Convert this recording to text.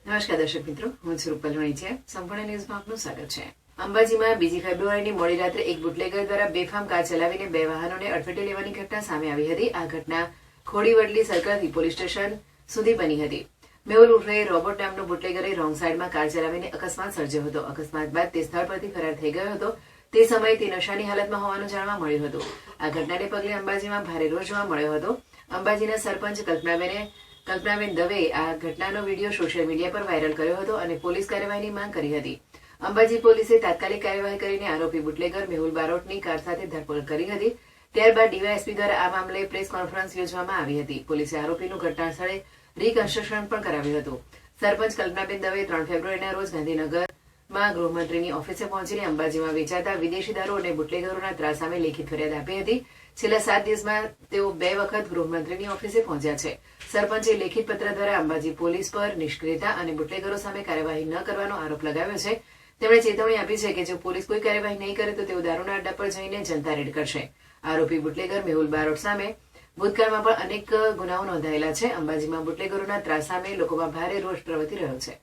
નમસ્કાર દર્શક મિત્રો, હું છું રૂપલ વણિચિયા. સંપૂર્ણ ન્યૂઝમાં આપનું સ્વાગત છે. અંબાજીમાં 2 ફેબ્રુઆરીની મોડી રાત્રે એક બુટલેગર દ્વારા બેફામ કાર ચલાવીને 2 વાહનોને અડફેટે લેવાની ઘટના સામે આવી હતી. આ ઘટના ખોડીવડલી સર્કલથી પોલીસ સ્ટેશન સુધી બની હતી. મેહુલ ઉર્ફે રોબોટ નામનો બુટલેગરે રોંગ સાઈડમાં કાર ચલાવીને અકસ્માત સર્જ્યો હતો. અકસ્માત બાદ તે સ્થળ પરથી ફરાર થઈ ગયો હતો. તે સમયે તે નશાની હાલતમાં હોવાનું જાણવા મળ્યું હતું. આ ઘટનાને પગલે અંબાજીમાં ભારે રોષ જોવા મળ્યો હતો. અંબાજીના સરપંચ કલ્પનાબેન દવેએ આ ઘટનાનો વિડીયો સોશિયલ મીડિયા પર વાયરલ કર્યો હતો અને પોલીસ કાર્યવાહીની માંગ કરી હતી. અંબાજી પોલીસે તાત્કાલિક કાર્યવાહી કરીને આરોપી બુટલેગર મેહુલ બારોટની કાર સાથે ધરપકડ કરી હતી. ત્યારબાદ ડીવાયએસપી દ્વારા આ મામલે પ્રેસ કોન્ફરન્સ યોજવામાં આવી હતી. પોલીસે આરોપીનું ઘટના સ્થળે રિકન્સ્ટ્રક્શન પણ કરાવ્યું હતું. સરપંચ કલ્પનાબેન દવેએ 3 ફેબ્રુઆરીના રોજ ગાંધીનગરમાં ગૃહમંત્રીની ઓફિસે પહોંચીને અંબાજીમાં વેચાતા વિદેશી દારૂ અને બુટલેગરોના ત્રાસ સામે લેખિત ફરિયાદ આપી હતી. છેલ્લા 7 દિવસમાં તેઓ 2 વખત ગૃહમંત્રીની ઓફિસે પહોંચ્યા છે. સરપંચે લેખિત પત્ર દ્વારા અંબાજી પોલીસ પર નિષ્ક્રિયતા અને બુટલેગરો સામે કાર્યવાહી ન કરવાનો આરોપ લગાવ્યો છે. તેમણે ચેતવણી આપી છે કે જો પોલીસ કોઈ કાર્યવાહી નહીં કરે તો તેઓ દારૂના અડ્ડા પર જઈને જનતા રેડ કરશે. આરોપી બુટલેગર મેહુલ બારોટ સામે ભૂતકાળમાં પણ અનેક ગુનાઓ નોંધાયેલા છે. અંબાજીમાં બુટલેગરોના ત્રાસ સામે લોકોમાં ભારે રોષ પ્રવર્તી રહ્યો છે.